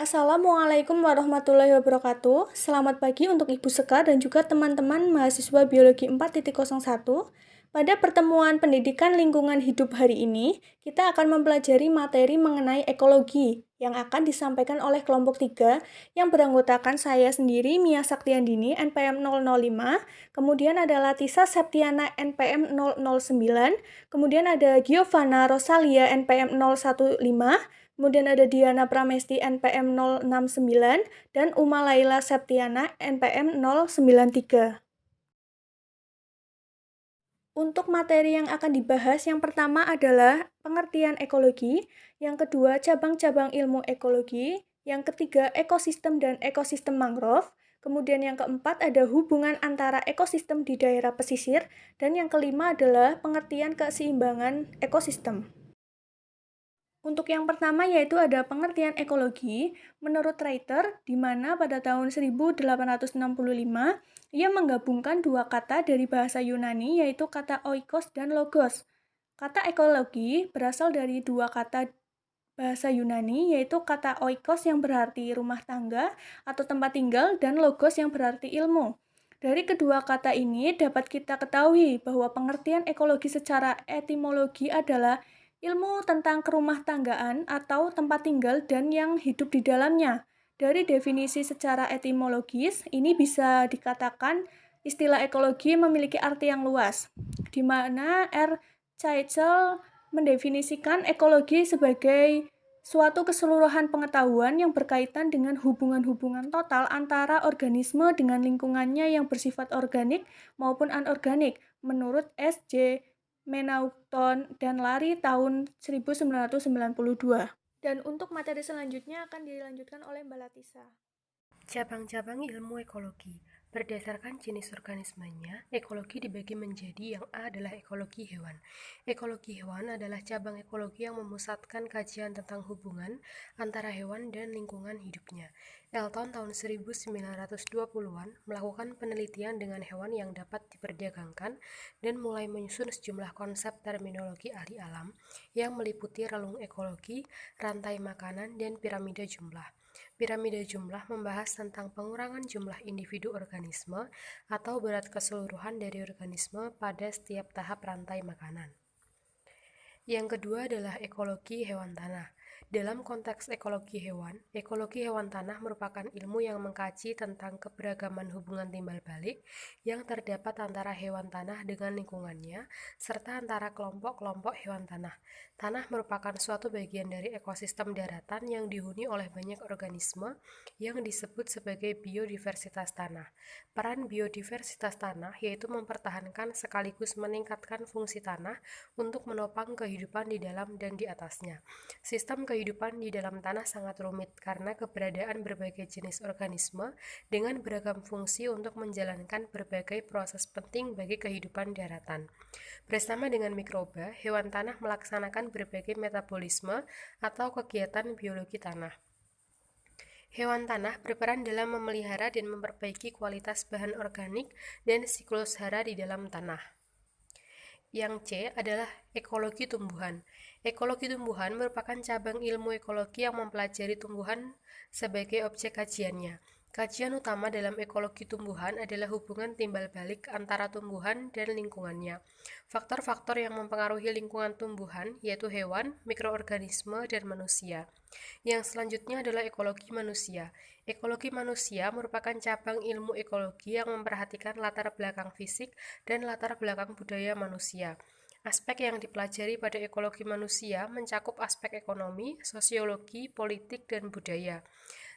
Assalamualaikum warahmatullahi wabarakatuh. Selamat pagi untuk Ibu Sekar dan juga teman-teman mahasiswa Biologi 4.01. Pada pertemuan pendidikan lingkungan hidup hari ini, kita akan mempelajari materi mengenai ekologi yang akan disampaikan oleh kelompok 3 yang beranggotakan saya sendiri, Mia Saktiandini, NPM 005, kemudian ada Latisa Septiana, NPM 009, kemudian ada Giovanna Rosalia, NPM 015, kemudian ada Diana Pramesti NPM 069 dan Uma Laila Septiana NPM 093. Untuk materi yang akan dibahas, yang pertama adalah pengertian ekologi, yang kedua cabang-cabang ilmu ekologi, yang ketiga ekosistem dan ekosistem mangrove, kemudian yang keempat ada hubungan antara ekosistem di daerah pesisir, dan yang kelima adalah pengertian keseimbangan ekosistem. Untuk yang pertama yaitu ada pengertian ekologi menurut Reiter, di mana pada tahun 1865 ia menggabungkan dua kata dari bahasa Yunani yaitu kata oikos dan logos. Kata ekologi berasal dari dua kata bahasa Yunani yaitu kata oikos yang berarti rumah tangga atau tempat tinggal dan logos yang berarti ilmu. Dari kedua kata ini dapat kita ketahui bahwa pengertian ekologi secara etimologi adalah ilmu tentang kerumah tanggaan atau tempat tinggal dan yang hidup di dalamnya. Dari definisi secara etimologis, ini bisa dikatakan istilah ekologi memiliki arti yang luas, di mana R. Chaichel mendefinisikan ekologi sebagai suatu keseluruhan pengetahuan yang berkaitan dengan hubungan-hubungan total antara organisme dengan lingkungannya yang bersifat organik maupun anorganik, menurut S.J. Menaukton dan Lari tahun 1992. Dan untuk materi selanjutnya akan dilanjutkan oleh Mbak Latisa. Cabang-cabang ilmu ekologi. Berdasarkan jenis organismenya, ekologi dibagi menjadi yang A adalah ekologi hewan. Ekologi hewan adalah cabang ekologi yang memusatkan kajian tentang hubungan antara hewan dan lingkungan hidupnya. Elton tahun 1920-an melakukan penelitian dengan hewan yang dapat diperdagangkan dan mulai menyusun sejumlah konsep terminologi ahli alam yang meliputi relung ekologi, rantai makanan, dan piramida jumlah. Piramida jumlah membahas tentang pengurangan jumlah individu organisme atau berat keseluruhan dari organisme pada setiap tahap rantai makanan. Yang kedua adalah ekologi hewan tanah. Dalam konteks ekologi hewan tanah merupakan ilmu yang mengkaji tentang keberagaman hubungan timbal balik yang terdapat antara hewan tanah dengan lingkungannya, serta antara kelompok-kelompok hewan tanah. Tanah merupakan suatu bagian dari ekosistem daratan yang dihuni oleh banyak organisme yang disebut sebagai biodiversitas tanah. Peran biodiversitas tanah yaitu mempertahankan sekaligus meningkatkan fungsi tanah untuk menopang kehidupan di dalam dan di atasnya. Sistem kehidupan di dalam tanah sangat rumit karena keberadaan berbagai jenis organisme dengan beragam fungsi untuk menjalankan berbagai proses penting bagi kehidupan daratan. Bersama dengan mikroba, hewan tanah melaksanakan berbagai metabolisme atau kegiatan biologi tanah. Hewan tanah berperan dalam memelihara dan memperbaiki kualitas bahan organik dan siklus hara di dalam tanah. Yang C adalah ekologi tumbuhan. Ekologi tumbuhan merupakan cabang ilmu ekologi yang mempelajari tumbuhan sebagai objek kajiannya. Kajian utama dalam ekologi tumbuhan adalah hubungan timbal balik antara tumbuhan dan lingkungannya. Faktor-faktor yang mempengaruhi lingkungan tumbuhan yaitu hewan, mikroorganisme, dan manusia. Yang selanjutnya adalah ekologi manusia. Ekologi manusia merupakan cabang ilmu ekologi yang memperhatikan latar belakang fisik dan latar belakang budaya manusia. Aspek yang dipelajari pada ekologi manusia mencakup aspek ekonomi, sosiologi, politik, dan budaya.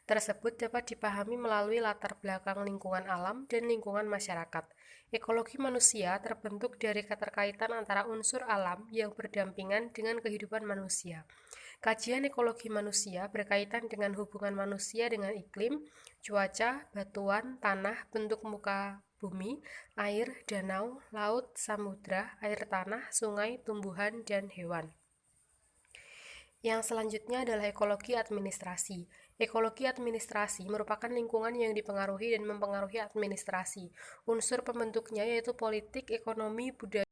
Tersebut dapat dipahami melalui latar belakang lingkungan alam dan lingkungan masyarakat. Ekologi manusia terbentuk dari keterkaitan antara unsur alam yang berdampingan dengan kehidupan manusia. Kajian ekologi manusia berkaitan dengan hubungan manusia dengan iklim, cuaca, batuan, tanah, bentuk muka bumi, air, danau, laut, samudra, air tanah, sungai, tumbuhan, dan hewan. Yang selanjutnya adalah ekologi administrasi. Ekologi administrasi merupakan lingkungan yang dipengaruhi dan mempengaruhi administrasi. Unsur pembentuknya yaitu politik, ekonomi, budaya.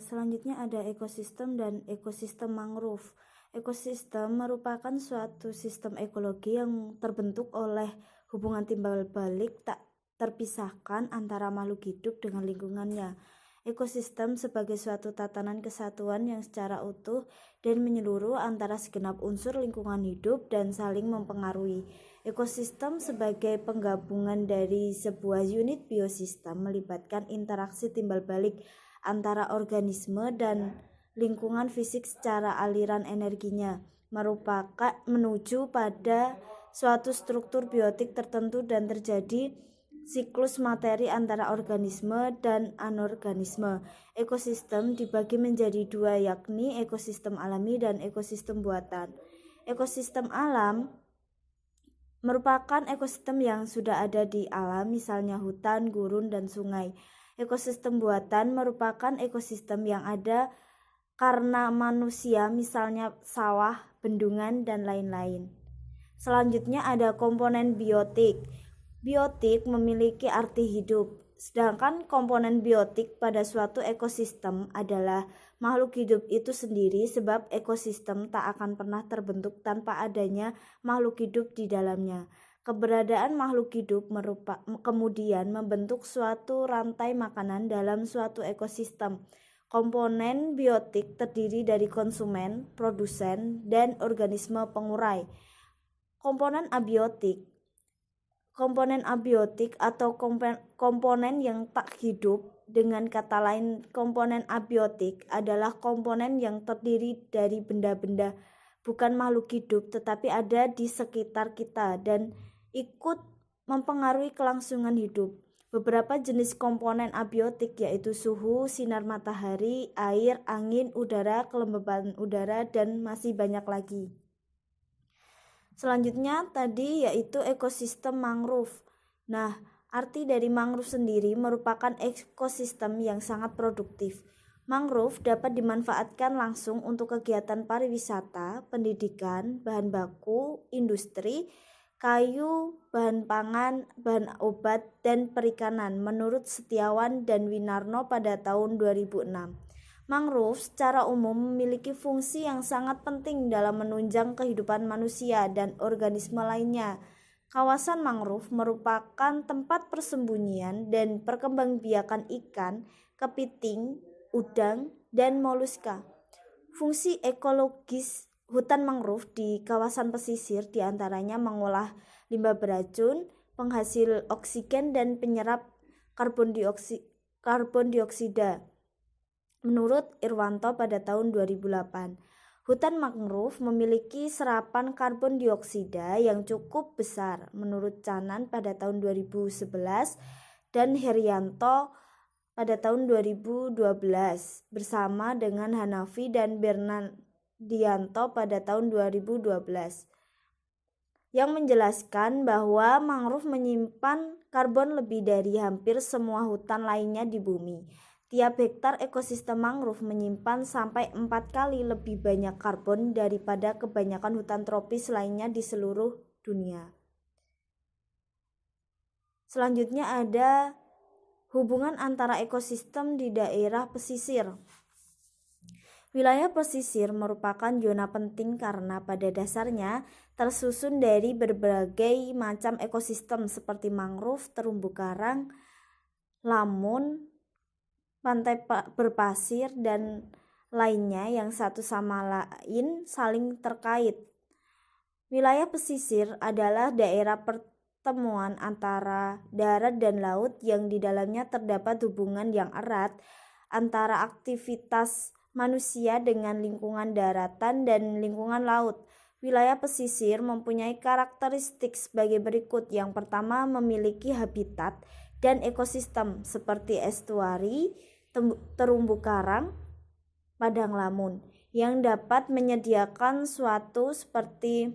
Selanjutnya ada ekosistem dan ekosistem mangrove. Ekosistem merupakan suatu sistem ekologi yang terbentuk oleh hubungan timbal balik tak terpisahkan antara makhluk hidup dengan lingkungannya. Ekosistem sebagai suatu tatanan kesatuan yang secara utuh dan menyeluruh antara segenap unsur lingkungan hidup dan saling mempengaruhi. Ekosistem sebagai penggabungan dari sebuah unit biosistem melibatkan interaksi timbal balik antara organisme dan lingkungan fisik secara aliran energinya merupakan menuju pada suatu struktur biotik tertentu dan terjadi siklus materi antara organisme dan anorganisme. Ekosistem dibagi menjadi dua, yakni ekosistem alami dan ekosistem buatan. Ekosistem alam merupakan ekosistem yang sudah ada di alam, misalnya hutan, gurun, dan sungai. Ekosistem buatan merupakan ekosistem yang ada karena manusia, misalnya sawah, bendungan, dan lain-lain. Selanjutnya ada komponen biotik. Biotik memiliki arti hidup, sedangkan komponen biotik pada suatu ekosistem adalah makhluk hidup itu sendiri, sebab ekosistem tak akan pernah terbentuk tanpa adanya makhluk hidup di dalamnya. Keberadaan makhluk hidup kemudian membentuk suatu rantai makanan dalam suatu ekosistem. Komponen biotik terdiri dari konsumen, produsen, dan organisme pengurai. Komponen abiotik atau komponen yang tak hidup, dengan kata lain komponen abiotik adalah komponen yang terdiri dari benda-benda bukan makhluk hidup tetapi ada di sekitar kita dan ikut mempengaruhi kelangsungan hidup. Beberapa jenis komponen abiotik yaitu suhu, sinar matahari, air, angin, udara, kelembaban udara, dan masih banyak lagi. Selanjutnya tadi yaitu ekosistem mangrove. Nah, arti dari mangrove sendiri merupakan ekosistem yang sangat produktif. Mangrove dapat dimanfaatkan langsung untuk kegiatan pariwisata, pendidikan, bahan baku, industri, kayu, bahan pangan, bahan obat, dan perikanan menurut Setiawan dan Winarno pada tahun 2006. Mangrove secara umum memiliki fungsi yang sangat penting dalam menunjang kehidupan manusia dan organisme lainnya. Kawasan mangrove merupakan tempat persembunyian dan perkembangbiakan ikan, kepiting, udang, dan moluska. Fungsi ekologis hutan mangrove di kawasan pesisir diantaranya mengolah limbah beracun, penghasil oksigen, dan penyerap karbon dioksida. Menurut Irwanto pada tahun 2008, hutan mangrove memiliki serapan karbon dioksida yang cukup besar menurut Canan pada tahun 2011 dan Herianto pada tahun 2012 bersama dengan Hanafi dan Bernardianto pada tahun 2012 yang menjelaskan bahwa mangrove menyimpan karbon lebih dari hampir semua hutan lainnya di bumi. Tiap hektar ekosistem mangrove menyimpan sampai 4 kali lebih banyak karbon daripada kebanyakan hutan tropis lainnya di seluruh dunia. Selanjutnya ada hubungan antara ekosistem di daerah pesisir. Wilayah pesisir merupakan zona penting karena pada dasarnya tersusun dari berbagai macam ekosistem seperti mangrove, terumbu karang, lamun, pantai berpasir, dan lainnya yang satu sama lain saling terkait. Wilayah pesisir adalah daerah pertemuan antara darat dan laut yang di dalamnya terdapat hubungan yang erat antara aktivitas manusia dengan lingkungan daratan dan lingkungan laut. Wilayah pesisir mempunyai karakteristik sebagai berikut. Yang pertama, memiliki habitat dan ekosistem seperti estuari, terumbu karang, padang lamun yang dapat menyediakan suatu seperti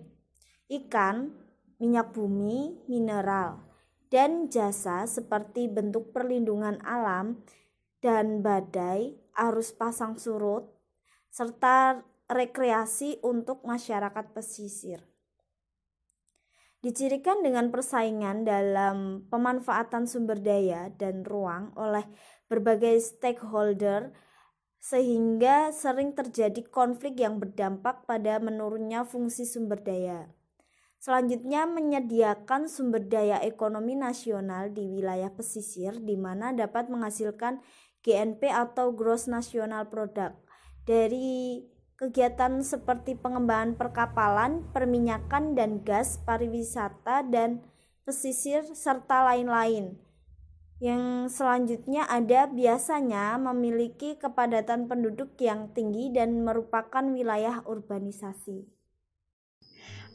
ikan, minyak bumi, mineral, dan jasa seperti bentuk perlindungan alam dan badai, arus pasang surut, serta rekreasi untuk masyarakat pesisir. Dicirikan dengan persaingan dalam pemanfaatan sumber daya dan ruang oleh berbagai stakeholder sehingga sering terjadi konflik yang berdampak pada menurunnya fungsi sumber daya. Selanjutnya, menyediakan sumber daya ekonomi nasional di wilayah pesisir di mana dapat menghasilkan GNP atau Gross National Product dari kegiatan seperti pengembangan perkapalan, perminyakan dan gas, pariwisata dan pesisir serta lain-lain. Yang selanjutnya biasanya memiliki kepadatan penduduk yang tinggi dan merupakan wilayah urbanisasi.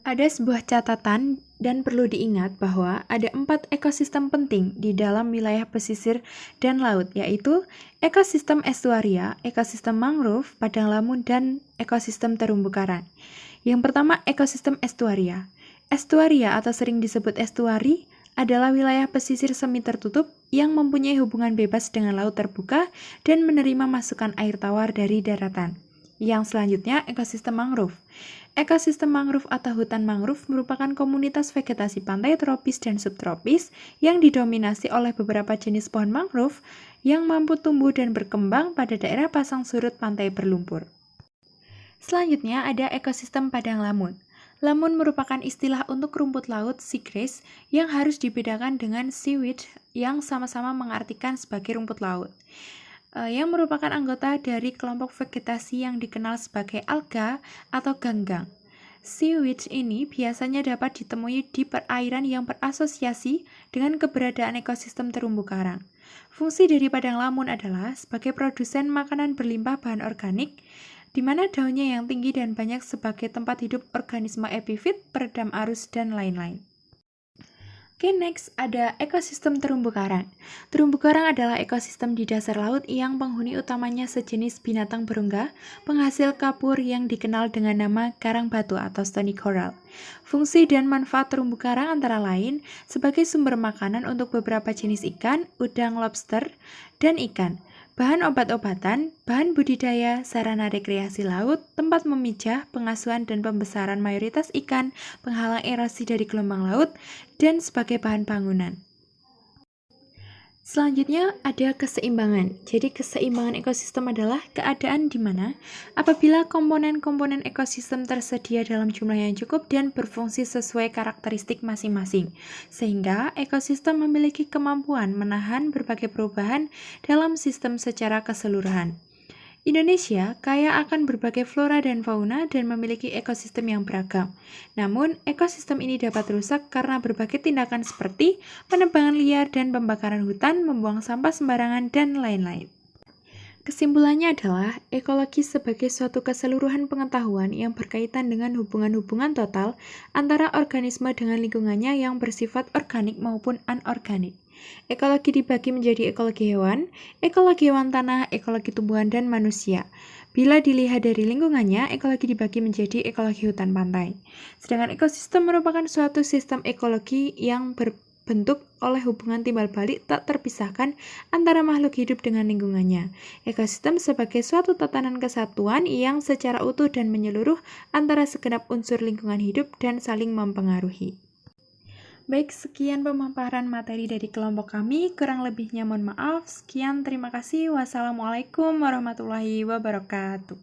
Ada sebuah catatan dan perlu diingat bahwa ada 4 ekosistem penting di dalam wilayah pesisir dan laut, yaitu ekosistem estuaria, ekosistem mangrove, padang lamun, dan ekosistem terumbu karang. Yang pertama, ekosistem estuaria. Estuaria atau sering disebut estuari adalah wilayah pesisir semi tertutup yang mempunyai hubungan bebas dengan laut terbuka dan menerima masukan air tawar dari daratan. Yang selanjutnya, ekosistem mangrove. Ekosistem mangrove atau hutan mangrove merupakan komunitas vegetasi pantai tropis dan subtropis yang didominasi oleh beberapa jenis pohon mangrove yang mampu tumbuh dan berkembang pada daerah pasang surut pantai berlumpur. Selanjutnya ada ekosistem padang lamun. Lamun merupakan istilah untuk rumput laut seagrass yang harus dibedakan dengan seaweed yang sama-sama mengartikan sebagai rumput laut. Yang merupakan anggota dari kelompok vegetasi yang dikenal sebagai alga atau ganggang. Seaweed ini biasanya dapat ditemui di perairan yang berasosiasi dengan keberadaan ekosistem terumbu karang. Fungsi dari padang lamun adalah sebagai produsen makanan berlimpah bahan organik, di mana daunnya yang tinggi dan banyak sebagai tempat hidup organisme epifit, peredam arus, dan lain-lain. Oke, next ada ekosistem terumbu karang. Terumbu karang adalah ekosistem di dasar laut yang penghuni utamanya sejenis binatang berunggah, penghasil kapur yang dikenal dengan nama karang batu atau stony coral. Fungsi dan manfaat terumbu karang antara lain sebagai sumber makanan untuk beberapa jenis ikan, udang, lobster, dan ikan. Bahan obat-obatan, bahan budidaya, sarana rekreasi laut, tempat memijah, pengasuhan dan pembesaran mayoritas ikan, penghalang erosi dari gelombang laut, dan sebagai bahan bangunan. Selanjutnya ada keseimbangan. Jadi keseimbangan ekosistem adalah keadaan di mana apabila komponen-komponen ekosistem tersedia dalam jumlah yang cukup dan berfungsi sesuai karakteristik masing-masing, sehingga ekosistem memiliki kemampuan menahan berbagai perubahan dalam sistem secara keseluruhan. Indonesia kaya akan berbagai flora dan fauna dan memiliki ekosistem yang beragam. Namun, ekosistem ini dapat rusak karena berbagai tindakan seperti penebangan liar dan pembakaran hutan, membuang sampah sembarangan, dan lain-lain. Kesimpulannya adalah, ekologi sebagai suatu keseluruhan pengetahuan yang berkaitan dengan hubungan-hubungan total antara organisme dengan lingkungannya yang bersifat organik maupun anorganik. Ekologi dibagi menjadi ekologi hewan tanah, ekologi tumbuhan, dan manusia. Bila dilihat dari lingkungannya, ekologi dibagi menjadi ekologi hutan pantai. Sedangkan ekosistem merupakan suatu sistem ekologi yang berbentuk oleh hubungan timbal balik tak terpisahkan antara makhluk hidup dengan lingkungannya. Ekosistem sebagai suatu tatanan kesatuan yang secara utuh dan menyeluruh antara segenap unsur lingkungan hidup dan saling mempengaruhi. Baik, sekian pemaparan materi dari kelompok kami. Kurang lebihnya mohon maaf. Sekian, terima kasih. Wassalamualaikum warahmatullahi wabarakatuh.